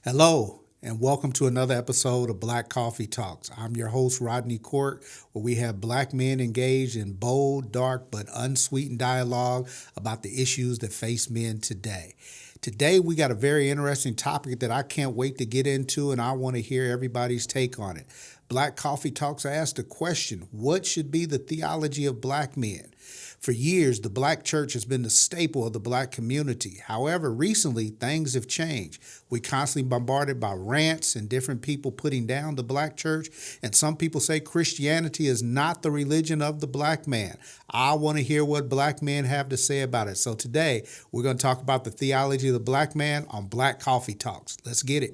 Hello, and welcome to another episode of Black Coffee Talks. I'm your host, Rodney Court, where we have black men engaged in bold, dark, but unsweetened dialogue about the issues that face men today. Today, we got a very interesting topic that I can't wait to get into, and I want to hear everybody's take on it. Black Coffee Talks asked the question, what should be the theology of black men? For years, the black church has been the staple of the black community. However, recently, things have changed. We're constantly bombarded by rants and different people putting down the black church, and some people say Christianity is not the religion of the black man. I want to hear what black men have to say about it. So today, we're going to talk about the theology of the black man on Black Coffee Talks. Let's get it.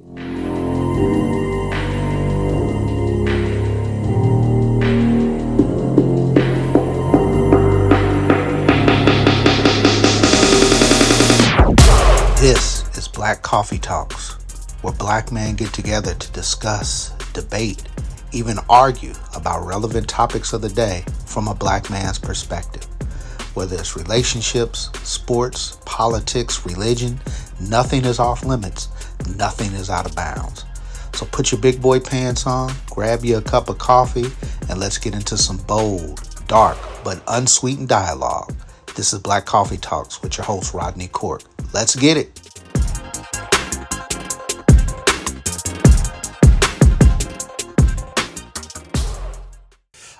This is Black Coffee Talks, where black men get together to discuss, debate, even argue about relevant topics of the day from a black man's perspective. Whether it's relationships, sports, politics, religion, nothing is off limits, nothing is out of bounds. So put your big boy pants on, grab you a cup of coffee, and let's get into some bold, dark, but unsweetened dialogue. This is Black Coffee Talks with your host, Rodney Court. Let's get it.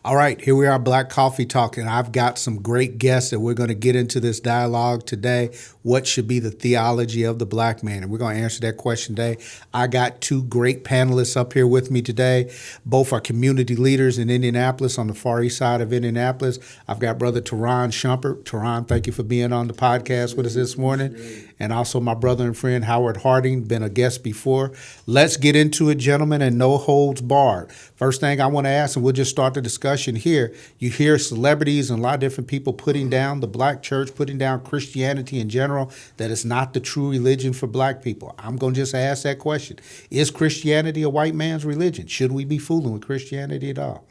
All right, here we are, Black Coffee Talk, and I've got some great guests that we're going to get into this dialogue today. What should be the theology of the black man? And we're going to answer that question today. I got two great panelists up here with me today. Both are community leaders in Indianapolis, on the far east side of Indianapolis. I've got Brother Teron Shumpert. Teron, thank you for being on the podcast with us this morning. And also my brother and friend, Howard Harding, been a guest before. Let's get into it, gentlemen, and no holds barred. First thing I want to ask, and we'll just start the discussion here. You hear celebrities and a lot of different people putting down the black church, putting down Christianity in general, that it's not the true religion for black people. I'm going to just ask that question. Is Christianity a white man's religion? Should we be fooling with Christianity at all?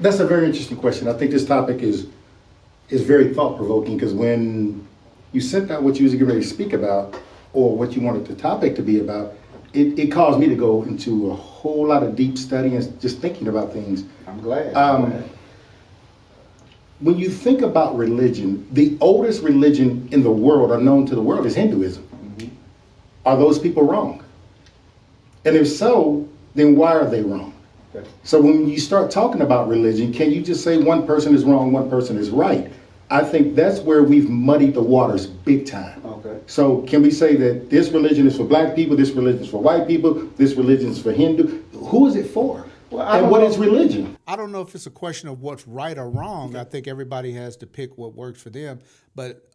That's a very interesting question. I think this topic is very thought-provoking, because when you sent out what you was getting ready to speak about, or what you wanted the topic to be about, it caused me to go into a whole lot of deep study and just thinking about things. I'm glad. When you think about religion, the oldest religion in the world, or known to the world, is Hinduism. Mm-hmm. Are those people wrong? And if so, then why are they wrong? Okay. So when you start talking about religion, can you just say one person is wrong, one person is right? I think that's where we've muddied the waters big time. Okay. So can we say that this religion is for black people, this religion is for white people, this religion is for Hindu? Who is it for? And what is religion? I don't know if it's a question of what's right or wrong. I think everybody has to pick what works for them. But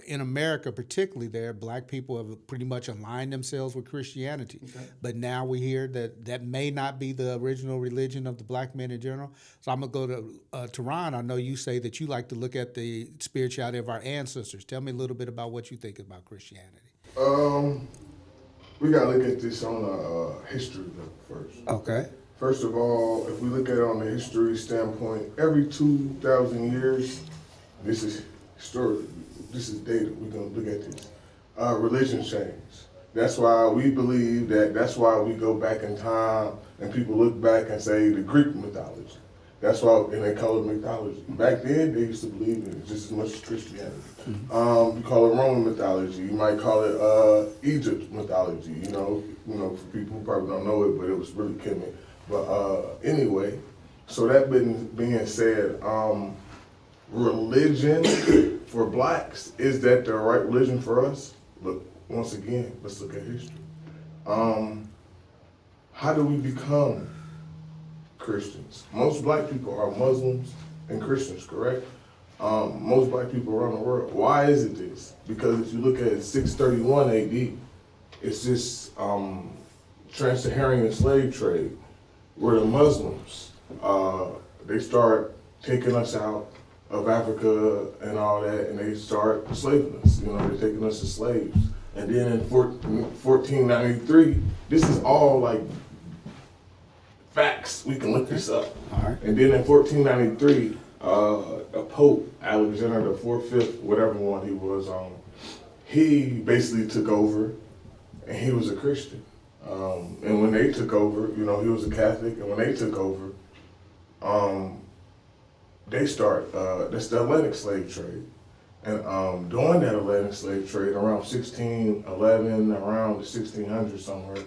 in America, particularly there, black people have pretty much aligned themselves with Christianity. Okay. But now we hear that that may not be the original religion of the black men in general. So I'm going to go to Ron. I know you say that you like to look at the spirituality of our ancestors. Tell me a little bit about what you think about Christianity. We got to look at this on a history first. Okay. First of all, if we look at it on the history standpoint, every 2,000 years, this is historic, this is data, we're going to look at this. Religion change. That's why we believe that's why we go back in time and people look back and say the Greek mythology. That's why, and they call it mythology. Back then, they used to believe in it just as much as Christianity. Mm-hmm. You call it Roman mythology. You might call it Egypt mythology. You know, for people who probably don't know it, but it was really Kemet. But anyway, so that being said, religion for blacks, is that the right religion for us? Look, once again, let's look at history. How do we become Christians? Most black people are Muslims and Christians, correct? Most black people around the world. Why is it this? Because if you look at 631 AD, it's this trans-Saharan slave trade, where the Muslims, they start taking us out of Africa and all that, and they start enslaving us. They're taking us as slaves. And then in 1493, this is all like facts. We can look this up. All right. And then in 1493, a Pope, Alexander the Fourth, Fifth, whatever one he was, he basically took over and he was a Christian. And when they took over, he was a Catholic, and when they took over, that's the Atlantic slave trade. And during that Atlantic slave trade, around 1611, around the 1600s somewhere,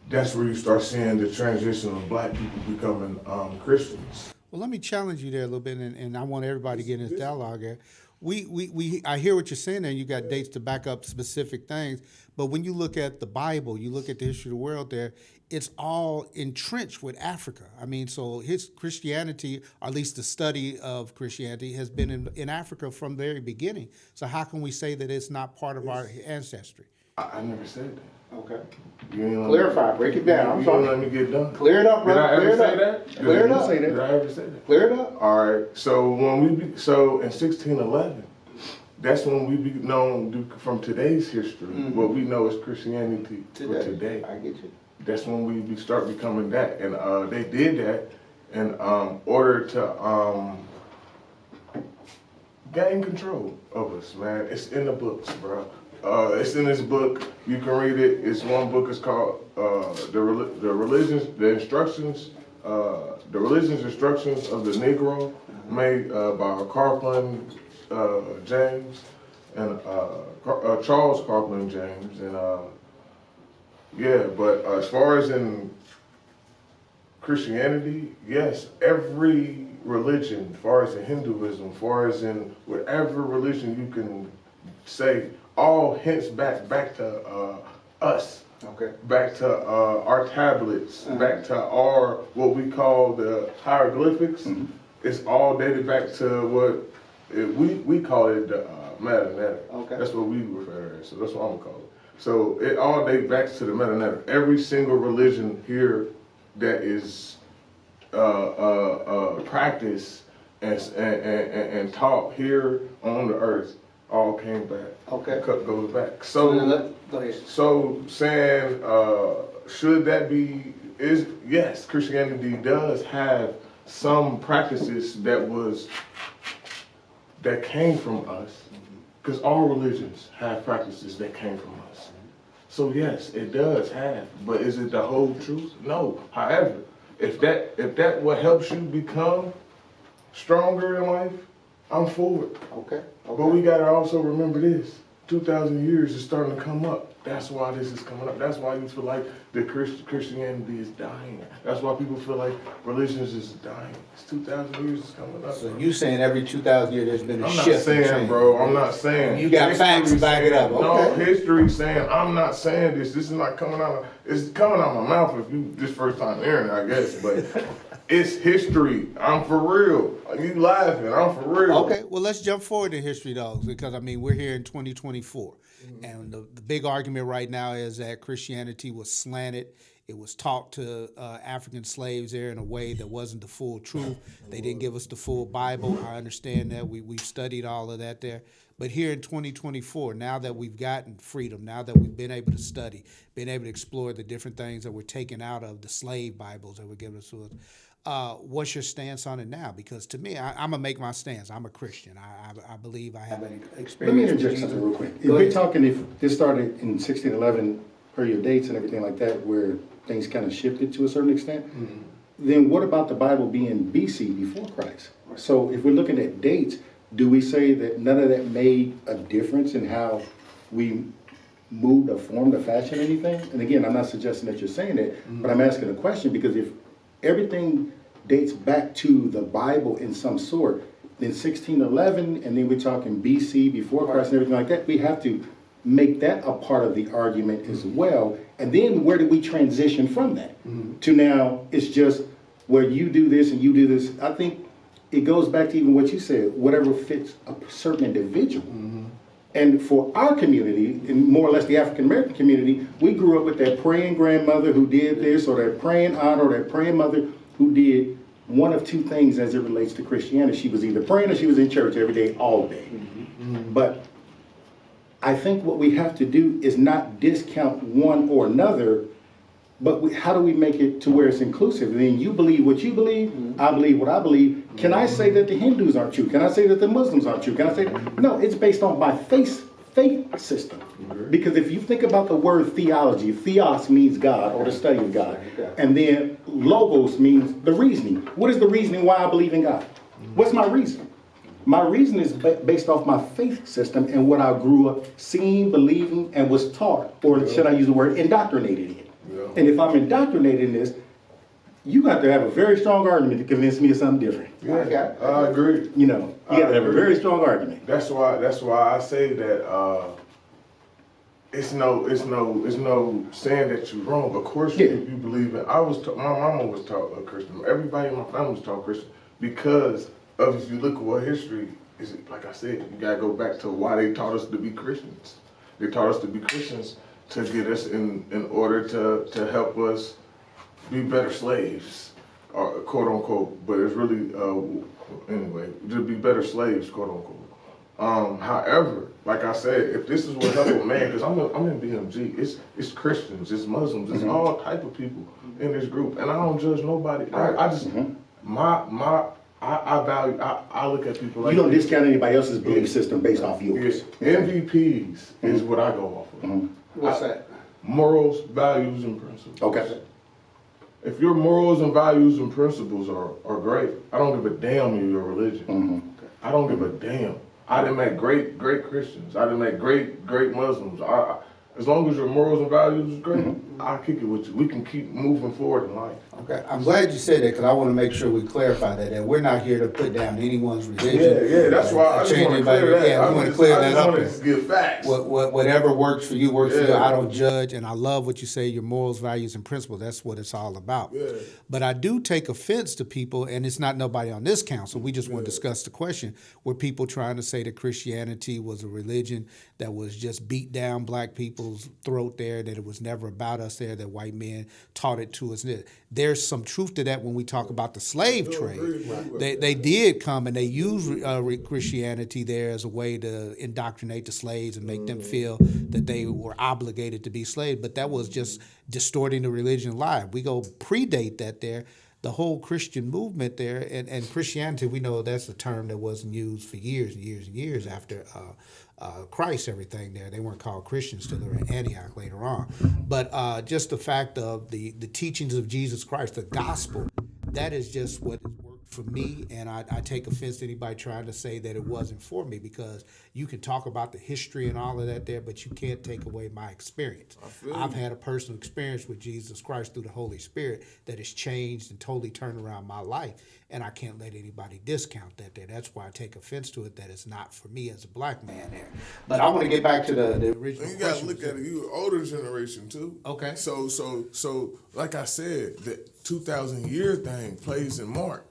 that's where you start seeing the transition of black people becoming Christians. Well, let me challenge you there a little bit, and I want everybody to get in this dialogue here. I hear what you're saying there. You got dates to back up specific things, but when you look at the Bible, you look at the history of the world there, it's all entrenched with Africa. I mean, so his Christianity, or at least the study of Christianity, has been in Africa from the very beginning. So how can we say that it's not part of our ancestry? I never said that. Okay. You ain't Clarify. Break it down. You don't let me get done. Clear it up, brother. Did I ever say that? Clear it up. Did I ever say that? Clear it up. All right. So in 1611, that's when we be known from today's history. What we know as Christianity for today. I get you. That's when we start becoming that, and they did that in order to gain control of us, man. It's in the books, bro. It's in this book. You can read it. It's one book. It's called the religion's instructions of the Negro, made by Carplin James and Charles Carplin James, and but as far as in Christianity, yes, every religion, as far as in Hinduism, as far as in whatever religion you can say, all hints back to us. Okay. Back to our tablets, back to our what we call the hieroglyphics. It's all dated back to what we call it the Meta. Okay. That's what we refer to it. So that's what I'm gonna call it. So it all dates back to the Meta. Every single religion here that is practiced and taught here on the earth all came back. Okay. Goes back. So go ahead. So saying should that be yes, Christianity does have some practices that came from us, because all religions have practices that came from us. So yes, it does have, but is it the whole truth? No. However, if that what helps you become stronger in life, I'm for it. Okay. But we gotta also remember this: 2,000 years is starting to come up. That's why this is coming up. That's why you feel like the Christianity is dying. That's why people feel like religions is dying. It's 2,000 years is coming up. So you saying every 2,000 years there's been a I'm shift? not saying, bro. I'm not saying. You got facts to back it up. No, Okay. history saying I'm not saying this. This is not coming out. It's coming out of my mouth if you this first time hearing it, I guess. But it's history. I'm for real. You laughing? I'm for real. Okay, well, let's jump forward in history, though, because, I mean, we're here in 2024. And the big argument right now is that Christianity was slanted. It was taught to African slaves there in a way that wasn't the full truth. They didn't give us the full Bible. I understand that. We've studied all of that there. But here in 2024, now that we've gotten freedom, now that we've been able to study, been able to explore the different things that were taken out of the slave Bibles that were given to us, what's your stance on it now? Because to me, I'm going to make my stance. I'm a Christian. I believe I have an experience. Let me interject something real quick. If we're talking, if this started in 1611, per your dates and everything like that, where things kind of shifted to a certain extent, then what about the Bible being BC, before Christ? So if we're looking at dates, do we say that none of that made a difference in how we moved or formed or fashioned anything? And again, I'm not suggesting that you're saying that, but I'm asking a question, because if everything dates back to the Bible in some sort, then 1611, and then we're talking BC, before Christ and everything like that, we have to make that a part of the argument as well. And then where do we transition from that to now it's just where you do this and you do this? I think it goes back to even what you said, whatever fits a certain individual. And for our community, and more or less the African American community, we grew up with that praying grandmother who did this, or that praying aunt, or that praying mother who did one of two things as it relates to Christianity. She was either praying or she was in church every day, all day. But I think what we have to do is not discount one or another, but how do we make it to where it's inclusive? And then you believe what you believe, I believe what I believe. Can I say that the Hindus aren't true? Can I say that the Muslims aren't true? Can I say, no, it's based on my faith system. Because if you think about the word theology, theos means God or the study of God. And then logos means the reasoning. What is the reasoning why I believe in God? What's my reason? My reason is based off my faith system and what I grew up seeing, believing, and was taught, or should I use the word indoctrinated in. And if I'm indoctrinated in this, you got to have a very strong argument to convince me of something different. Yeah, I agree. You know, you got to have a very strong argument. That's why I say that it's no saying that you're wrong. Of course, you believe in. My mama was taught a Christian. Everybody in my family was taught Christian because of, if you look at what history is. Like I said, you gotta go back to why they taught us to be Christians. They taught us to be Christians to get us in order to help us be better slaves, or quote unquote. But it's really anyway, to be better slaves, quote unquote. However, like I said, if this is what help a man, because I'm in BMG, it's Christians, it's Muslims, it's all type of people in this group, and I don't judge nobody. I just I value. I look at people like you don't discount anybody else's belief system based off yours. MVPs is what I go off of. What's that? Morals, values, and principles. Okay. If your morals and values and principles are great, I don't give a damn in your religion. I don't give a damn. I done met great Christians. I done met great Muslims. As long as your morals and values is great, I'll kick it with you. We can keep moving forward in life. Okay, I'm glad you said that because I want to make sure we clarify that we're not here to put down anyone's religion. Yeah, that's why I just want to clear that. Yeah, we want to clear that up. I just give facts. Whatever works for you works for you. I don't Judge, and I love what you say, your morals, values, and principles. That's what it's all about. Yeah. But I do take offense to people, and it's not nobody on this council. We just want to discuss the question, were people trying to say that Christianity was a religion that was just beat down black people's throat there, that it was never about us there, that white men taught it to us. There's some truth to that when we talk about the slave trade. They did come and they used Christianity there as a way to indoctrinate the slaves and make them feel that they were obligated to be slaves, but that was just distorting the religion live. We go predate that there. The whole Christian movement there, and Christianity, we know that's a term that wasn't used for years and years and years after Christ, everything there. They weren't called Christians till they were in Antioch later on. But just the fact of the teachings of Jesus Christ, the gospel, that is just what has worked for me, and I take offense to anybody trying to say that it wasn't for me, because you can talk about the history and all of that there, but you can't take away my experience. I've had a personal experience with Jesus Christ through the Holy Spirit that has changed and totally turned around my life, and I can't let anybody discount that there. That's why I take offense to it, that it's not for me as a black man there. But I want to get back to the original You got to question. look at it. You older generation too. Okay. So like I said, the 2,000-year thing plays in mark.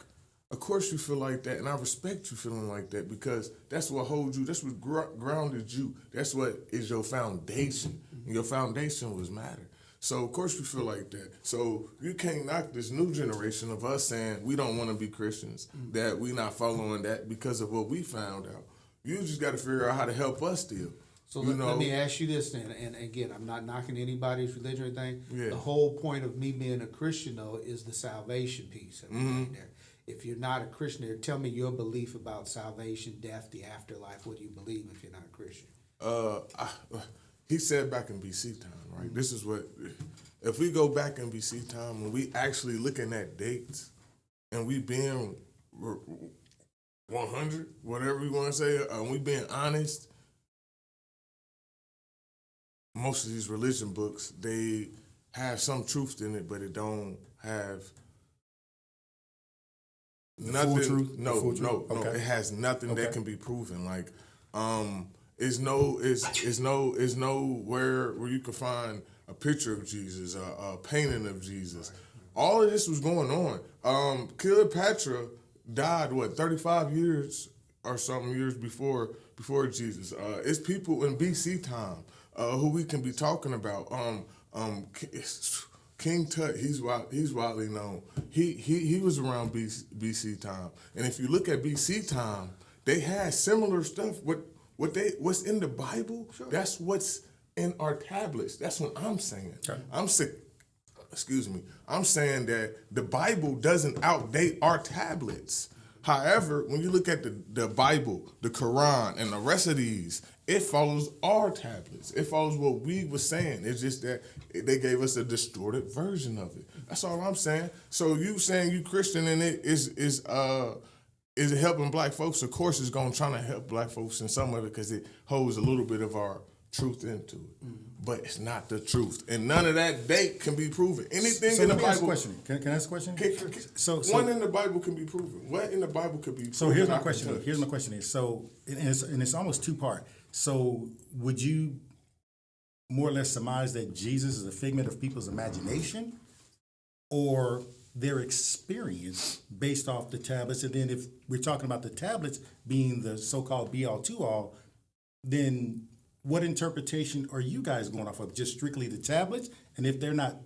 Of course you feel like that, and I respect you feeling like that, because that's what holds you, that's what grounded you, that's what is your foundation, and your foundation was matter. So of course you feel like that. So you can't knock this new generation of us saying we don't want to be Christians, that we not following that because of what we found out. You just got to figure out how to help us still. So let me ask you this then, and again, I'm not knocking anybody's religion or anything. Yeah. The whole point of me being a Christian, though, is the salvation piece. There. If you're not a Christian, tell me your belief about salvation, death, the afterlife. What do you believe if you're not a Christian? He said back in BC time, right? This is what, if we go back in BC time, when we actually looking at dates, and we being 100, whatever we want to say, and we being honest, most of these religion books, they have some truth in it, but it don't have nothing. Full truth? No, Full truth? no. Okay. It has nothing that can be proven. Like, it's nowhere where you can find a picture of Jesus, a painting of Jesus. All of this was going on. Cleopatra died 35 years or something years before Jesus. It's people in BC time who we can be talking about. King Tut, he's widely known. He was around BC time, and if you look at BC time, they had similar stuff. What's in the Bible? Sure. That's what's in our tablets. That's what I'm saying. Okay. I'm saying that the Bible doesn't outdate our tablets. However, when you look at the Bible, the Quran, and the rest of these, it follows our tablets. It follows what we were saying. It's just that they gave us a distorted version of it. That's all I'm saying. So you saying you Christian and it is it helping black folks? Of course, it's gonna try to help black folks in some of it because it holds a little bit of our truth into it. But it's not the truth, and none of that date can be proven. Anything So in the let me ask a Bible. question. Can I ask a question? So One in the Bible can be proven. What in the Bible could be proven? So here's my I can question. touch? Here's my question is, so, and it's almost two-part. So would you more or less surmise that Jesus is a figment of people's imagination or their experience based off the tablets? And then if we're talking about the tablets being the so-called be-all, to-all, then what interpretation are you guys going off of? Just strictly the tablets? And if they're not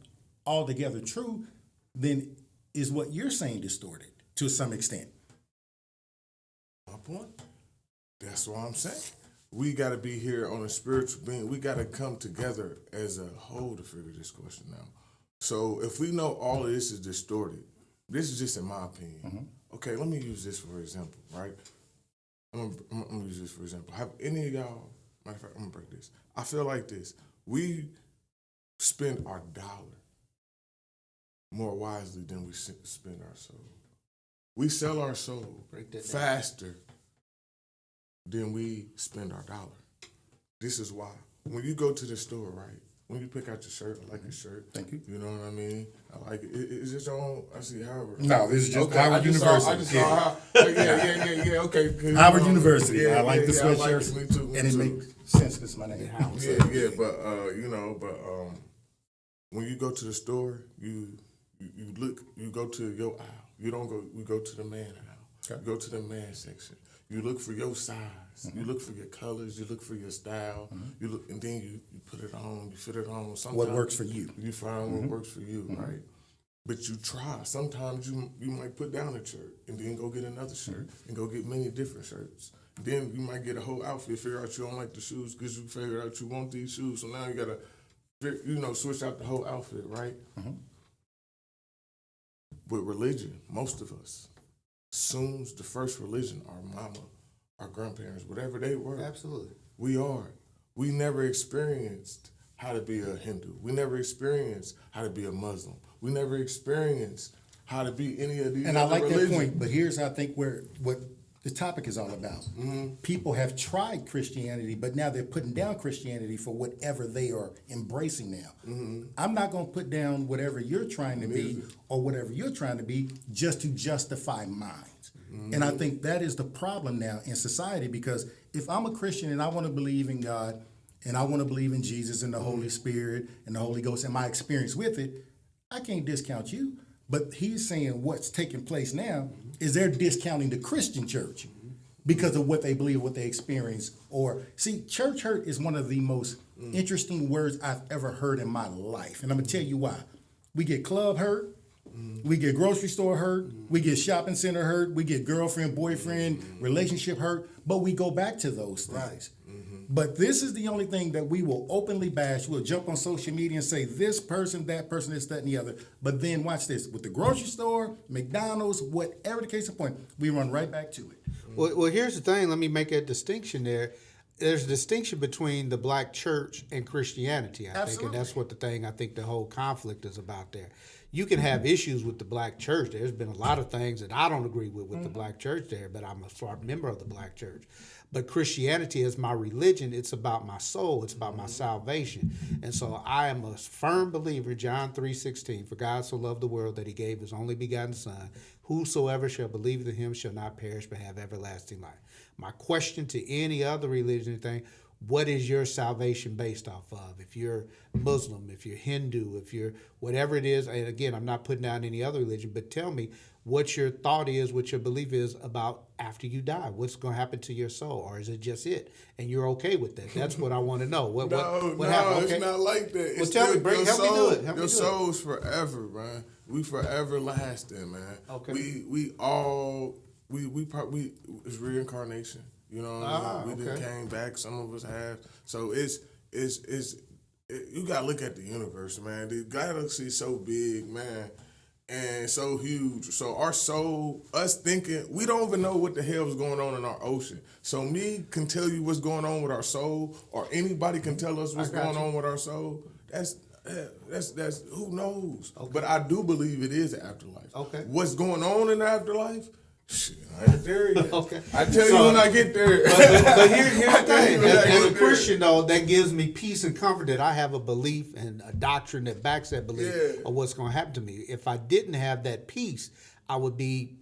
altogether true, then is what you're saying distorted to some extent? My point. That's what I'm saying. We got to be here on a spiritual being. We got to come together as a whole to figure this question out. So if we know all of this is distorted, this is just in my opinion. Okay, let me use this for example, right? I'm gonna use this for example. Have any of y'all, matter of fact, I'm gonna break this. I feel like this. We spend our dollar more wisely than we spend our soul. We sell our soul faster than we spend our dollar. This is why. When you go to the store, right? When you pick out your shirt, I like your shirt. Thank you. You know what I mean? I like it. Is this your own? I see Howard. No, this is just Okay, Howard I just University. saw how, yeah, okay. 'Cause, Howard University. Yeah, I like the yeah, I like sweatshirts, it. Me too. and it makes sense because my name is Howard. Yeah, but when you go to the store, you look, you go to your aisle. You don't go. We go to the man aisle. Okay. You go to the man section. You look for your size. You look for your colors. You look for your style. You look, and then you put it on. You fit it on. Sometimes What works for you. You find what works for you, right? But you try. Sometimes you might put down a shirt and then go get another shirt and go get many different shirts. Then you might get a whole outfit. Figure out you don't like the shoes because you figure out you want these shoes. So now you gotta, switch out the whole outfit, right? With religion, most of us assumes the first religion, our mama, our grandparents, whatever they were. Absolutely. We are. We never experienced how to be a Hindu. We never experienced how to be a Muslim. We never experienced how to be any of these And I other like religions. that point, but here's I think what the topic is all about. People have tried Christianity, but now they're putting down Christianity for whatever they are embracing now. I'm not going to put down whatever you're trying to be or whatever you're trying to be just to justify mine. And I think that is the problem now in society, because if I'm a Christian and I want to believe in God and I want to believe in Jesus and the Holy Spirit and the Holy Ghost and my experience with it, I can't discount you. But he's saying what's taking place now is they're discounting the Christian church because of what they believe, what they experience. Or, see, church hurt is one of the most interesting words I've ever heard in my life. And I'm going to tell you why. We get club hurt. We get grocery store hurt. We get shopping center hurt. We get girlfriend, boyfriend, relationship hurt. But we go back to those things. But this is the only thing that we will openly bash. We'll jump on social media and say this person, this, that, and the other. But then watch this. With the grocery store, McDonald's, whatever the case of point, we run right back to it. Well, here's the thing. Let me make a distinction there. There's a distinction between the black church and Christianity, I think, and that's what the whole conflict is about there. You can have issues with the black church. There's been a lot of things that I don't agree with the black church there, but I'm a member of the black church. But Christianity is my religion. It's about my soul. It's about my salvation. And so I am a firm believer, John 3:16, for God so loved the world that he gave his only begotten son. Whosoever shall believe in him shall not perish but have everlasting life. My question to any other religion thing, what is your salvation based off of? If you're Muslim, if you're Hindu, if you're whatever it is, and again, I'm not putting down any other religion, but tell me what your thought is, what your belief is about after you die. What's going to happen to your soul? Or is it just it? And you're okay with that? That's what I want to know. What happened? Okay. It's not like that. Well, tell me, Brady, help me do it. Your soul's forever, man. We forever lasting, man. Okay. We it's reincarnation. You know what I mean? We done came back. Some of us have. So you gotta look at the universe, man. The galaxy is so big, man. and so huge. So our soul, us thinking, we don't even know what the hell is going on in our ocean. So me can tell you what's going on with our soul, or anybody can tell us what's going on with our soul. That's who knows. Okay. But I do believe it is an afterlife. Okay. What's going on in the afterlife? Shit, I ain't there yet. Okay. I tell you when I get there. But here's the thing. when I As get a there. Christian, though, that gives me peace and comfort that I have a belief and a doctrine that backs that belief of what's going to happen to me. If I didn't have that peace, I would be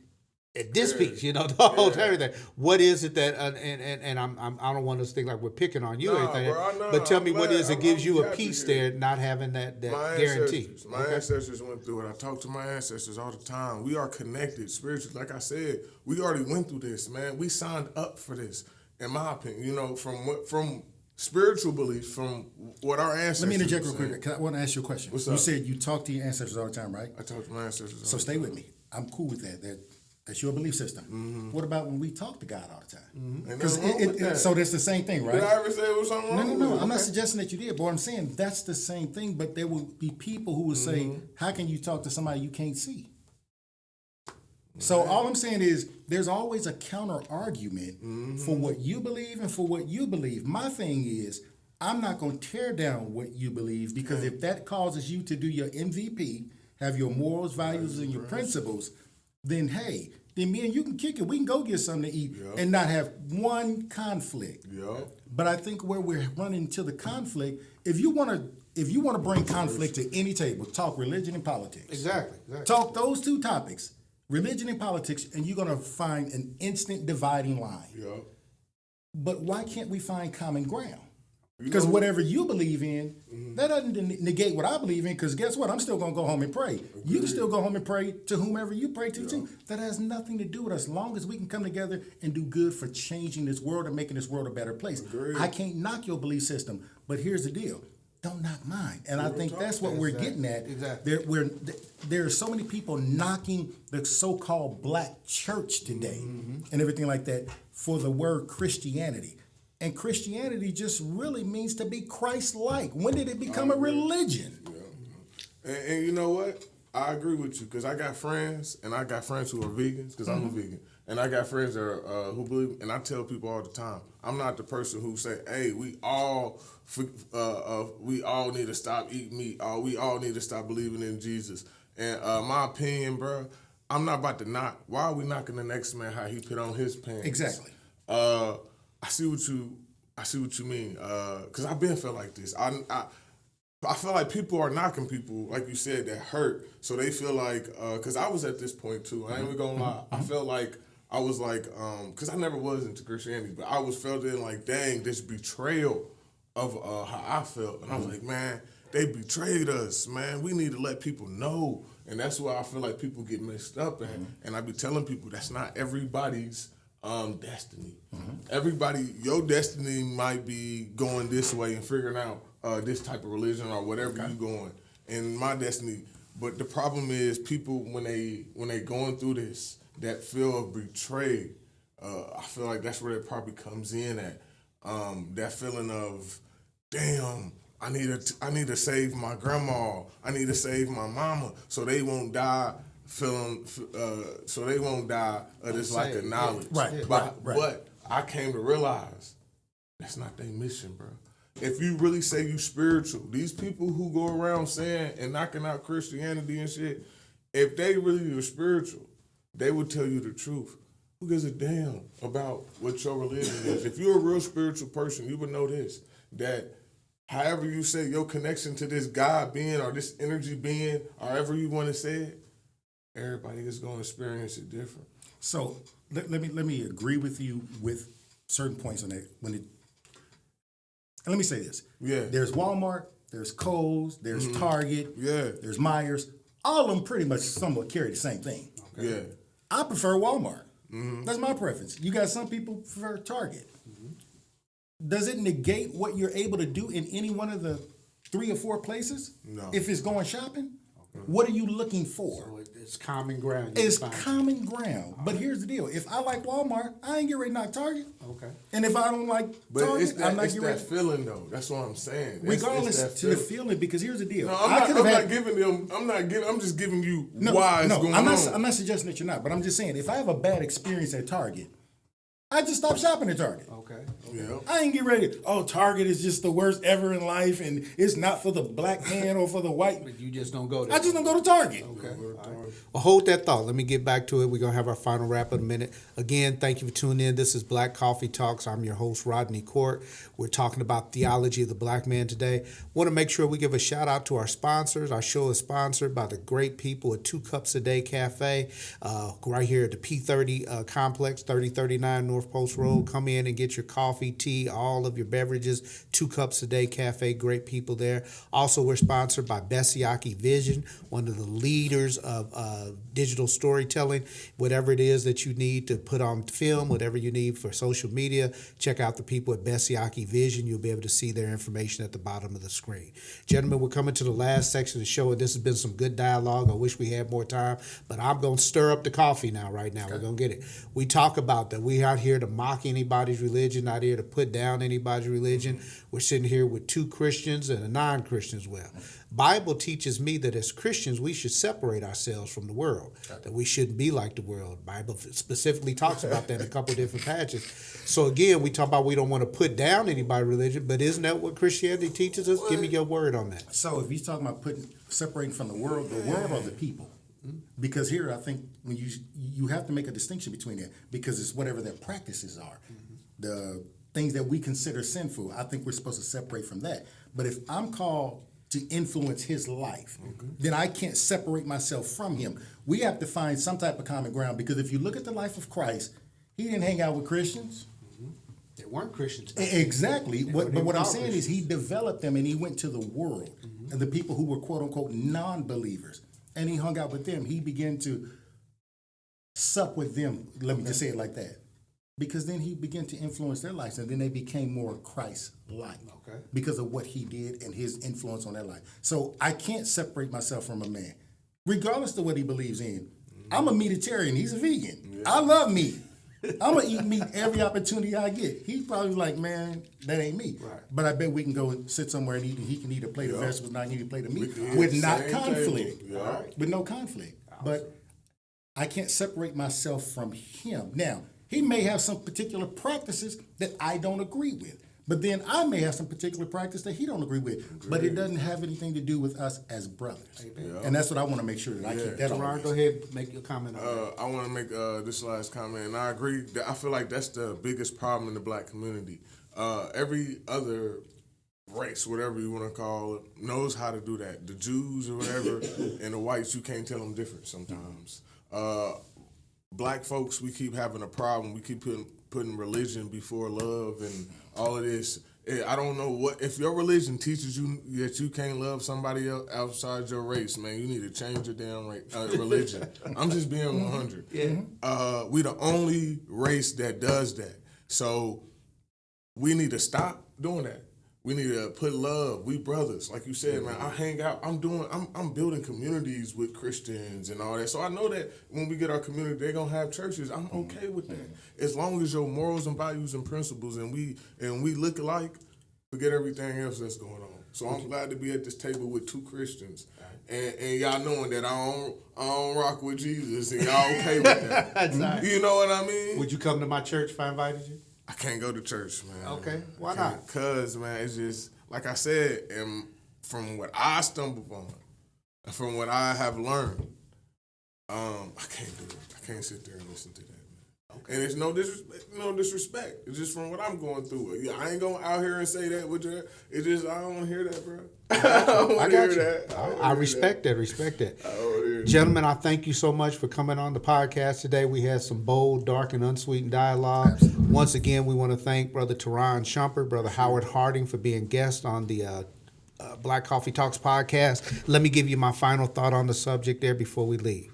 at this peace, the whole time. Everything. What is it that? And I don't want us to think like we're picking on you or anything. But tell me what is it gives you a peace there, not having that guarantee. My ancestors went through it. I talk to my ancestors all the time. We are connected spiritually. Like I said, we already went through this, man. We signed up for this, in my opinion. From spiritual beliefs, from what our ancestors. Let me interject real quick. I want to ask you a question. What's you up? said you talk to your ancestors all the time, right? I talk to my ancestors. So stay with me. I'm cool with that. That's your belief system. Mm-hmm. What about when we talk to God all the time? Mm-hmm. Because so that's the same thing, right? Did I ever say it was something wrong? No. I'm not suggesting that you did, but what I'm saying that's the same thing. But there will be people who will say, "How can you talk to somebody you can't see?" So all I'm saying is there's always a counter argument for what you believe and for what you believe. My thing is I'm not going to tear down what you believe because if that causes you to do your MVP, have your morals, values, and your principles, then hey, then me and you can kick it. We can go get something to eat and not have one conflict. But I think where we're running into the conflict, if you want to bring conflict to any table, talk religion and politics. Exactly. Talk those two topics, religion and politics, and you're going to find an instant dividing line. But why can't we find common ground? Because whatever you believe in, that doesn't negate what I believe in, because guess what? I'm still going to go home and pray. You can still go home and pray to whomever you pray to, too. That has nothing to do with us. As long as we can come together and do good for changing this world and making this world a better place. I can't knock your belief system, but here's the deal. Don't knock mine. And I think that's what we're getting at. Exactly. There are so many people knocking the so-called black church today and everything like that for the word Christianity. And Christianity just really means to be Christ-like. When did it become a religion? And you know what? I agree with you because I got friends, and I got friends who are vegans because I'm a vegan, and I got friends that are who believe. And I tell people all the time, I'm not the person who say, "Hey, we all need to stop eating meat. We all need to stop believing in Jesus." And my opinion, bro, I'm not about to knock. Why are we knocking the next man how he put on his pants? Exactly. I see what you mean. Cause I've been felt like this. I feel like people are knocking people, like you said, that hurt. So they feel like, cause I was at this point too. I ain't even gonna lie. I felt like I was like, cause I never was into Christianity, but I was felt in like, dang, this betrayal of how I felt, and I was like, man, they betrayed us, man. We need to let people know, and that's why I feel like people get messed up at. And I be telling people that's not everybody's destiny. Everybody, your destiny might be going this way and figuring out this type of religion or whatever you going. And my destiny, but the problem is people when they going through this, that feel of betrayed. I feel like that's where it probably comes in at. That feeling of, damn, I need to save my grandma. I need to save my mama so they won't die. So they won't die of this lack of knowledge. But I came to realize that's not their mission, bro. If you really say you spiritual, these people who go around saying and knocking out Christianity and shit, if they really were spiritual, they would tell you the truth. Who gives a damn about what your religion is? If you're a real spiritual person, you would know this, that however you say your connection to this God being or this energy being, however you want to say it, everybody is going to experience it different. So let me agree with you with certain points on that. And let me say this. Yeah. There's Walmart, there's Kohl's, there's Target, there's Myers. All of them pretty much somewhat carry the same thing. Okay. Yeah. I prefer Walmart. That's my preference. You got some people prefer Target. Does it negate what you're able to do in any one of the 3 or 4 places? No. If it's going shopping? What are you looking for? So it It's common ground. You It's can find common ground. But here's the deal. If I like Walmart, I ain't get ready to knock Target. Okay. And if I don't like But Target, it's I'm not that getting ready. feeling though. That's what I'm saying. It's Regardless that to the feeling, because here's the deal. No, I could have I'm had. not giving them. I'm just giving you No, why it's going I'm not, on. I'm not suggesting that you're not, but I'm just saying if I have a bad experience at Target, I just stop shopping at Target. Okay. Yeah. I ain't get ready. Oh, Target is just the worst ever in life, and it's not for the black man or for the white. But you just don't go there. I just don't go to Target. Okay. All right. Well, hold that thought. Let me get back to it. We're going to have our final wrap in a minute. Again, thank you for tuning in. This is Black Coffee Talks. I'm your host, Rodney Court. We're talking about theology of the black man today. Want to make sure we give a shout out to our sponsors. Our show is sponsored by the great people at 2 Cups a Day Cafe, right here at the P30 complex, 3039 North Post Road. Come in and get your coffee, tea, all of your beverages. 2 Cups a Day Cafe, great people there. Also, we're sponsored by Bessiaki Vision, one of the leaders of digital storytelling. Whatever it is that you need to put on film, whatever you need for social media, check out the people at Bessiaki Vision. You'll be able to see their information at the bottom of the screen. Gentlemen, we're coming to the last section of the show, and this has been some good dialogue. I wish we had more time, but I'm going to stir up the coffee now, right now. Okay. We're going to get it. We talk about that. We're out here to mock anybody's religion, not here to put down anybody's religion. We're sitting here with 2 Christians and a non-Christian as well. Bible teaches me that as Christians, we should separate ourselves from the world, that we shouldn't be like the world. Bible specifically talks about that in a couple of different passages. So again, we talk about we don't want to put down anybody's religion, but isn't that what Christianity teaches us? Give me your word on that. So if he's talking about separating from the world or the people, because here I think when you have to make a distinction between that, because it's whatever their practices are, the things that we consider sinful. I think we're supposed to separate from that. But if I'm called to influence his life, then I can't separate myself from him. We have to find some type of common ground, because if you look at the life of Christ, he didn't hang out with Christians. They weren't Christians. Exactly. But what I'm saying Christians. is he developed them, and he went to the world and the people who were quote unquote non-believers, and he hung out with them. He began to sup with them. Let me just say it like that. Because then he began to influence their lives, and then they became more Christ-like because of what he did and his influence on their life. So I can't separate myself from a man, regardless of what he believes in. I'm a meatitarian. He's a vegan. Yeah. I love meat. I'm going to eat meat every opportunity I get. He's probably like, man, that ain't me. Right. But I bet we can go and sit somewhere and eat, and he can eat a plate of vegetables, and I can eat a plate of meat with not conflict. Yeah. With no conflict. Awesome. But I can't separate myself from him. Now, he may have some particular practices that I don't agree with. But then I may have some particular practice that he don't agree with. But it doesn't have anything to do with us as brothers. Yeah. And that's what I want to make sure that I keep that on. Ron, go ahead, make your comment on that. I want to make this last comment, and I agree. I feel like that's the biggest problem in the black community. Every other race, whatever you want to call it, knows how to do that. The Jews or whatever, and the whites, you can't tell them different sometimes. Black folks, we keep having a problem. We keep putting religion before love and all of this. I don't know what, if your religion teaches you that you can't love somebody else outside your race, man, you need to change your damn religion. I'm just being 100. Yeah. We the only race that does that. So we need to stop doing that. We need to put love. We brothers, like you said, man. I hang out. I'm building communities with Christians and all that. So I know that when we get our community, they're gonna have churches. I'm okay with that, as long as your morals and values and principles and we look alike. Forget everything else that's going on. So I'm glad to be at this table with 2 Christians, and y'all knowing that I don't rock with Jesus, and y'all okay with that. Exactly. You know what I mean? Would you come to my church if I invited you? I can't go to church, man. Okay, why not? Because, man, it's just, like I said, and from what I stumbled on, and from what I have learned, I can't do it. I can't sit there and listen to that, man. Okay. And it's no disrespect. It's just from what I'm going through. Yeah, I ain't going out here and say that with you. It's just, I don't want to hear that, bro. I got you. I respect that. Gentlemen, I thank you so much for coming on the podcast today. We had some bold, dark, and unsweetened dialogue. Absolutely. Once again, we want to thank Brother Teron Shumpert, Brother Howard Harding for being guests on the Black Coffee Talks podcast. Let me give you my final thought on the subject there before we leave.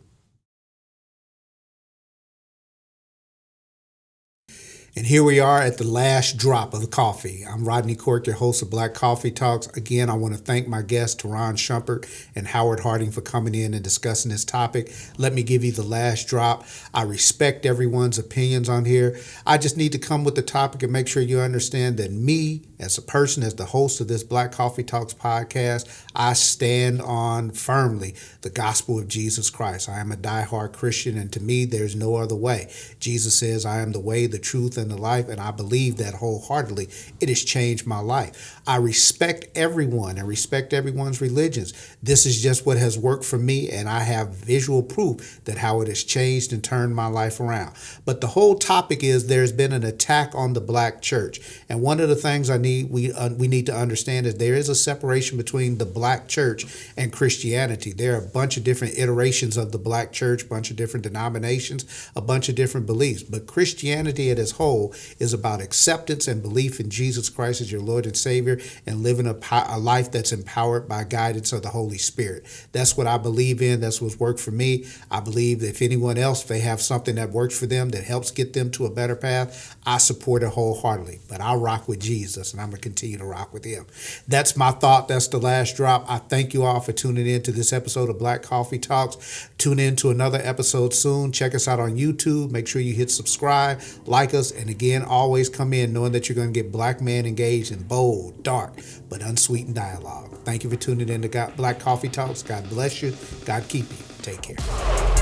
And here we are at the last drop of the coffee. I'm Rodney Cork, your host of Black Coffee Talks. Again, I want to thank my guests, Teron Shumpert and Howard Harding, for coming in and discussing this topic. Let me give you the last drop. I respect everyone's opinions on here. I just need to come with the topic and make sure you understand that me, as a person, as the host of this Black Coffee Talks podcast, I stand on firmly the gospel of Jesus Christ. I am a diehard Christian, and to me, there's no other way. Jesus says, I am the way, the truth, and the life, and I believe that wholeheartedly. It has changed my life. I respect everyone and respect everyone's religions. This is just what has worked for me, and I have visual proof that how it has changed and turned my life around. But the whole topic is there's been an attack on the black church, and one of the things we need to understand is there is a separation between the black church and Christianity. There are a bunch of different iterations of the black church, a bunch of different denominations, a bunch of different beliefs, but Christianity at its whole is about acceptance and belief in Jesus Christ as your Lord and Savior, and living a life that's empowered by guidance of the Holy Spirit. That's what I believe in. That's what's worked for me. I believe that if anyone else, if they have something that works for them that helps get them to a better path, I support it wholeheartedly. But I rock with Jesus, and I'm going to continue to rock with him. That's my thought. That's the last drop. I thank you all for tuning in to this episode of Black Coffee Talks. Tune in to another episode soon. Check us out on YouTube. Make sure you hit subscribe, like us, and again, always come in knowing that you're going to get black men engaged in bold, dark, but unsweetened dialogue. Thank you for tuning in to Black Coffee Talks. God bless you. God keep you. Take care.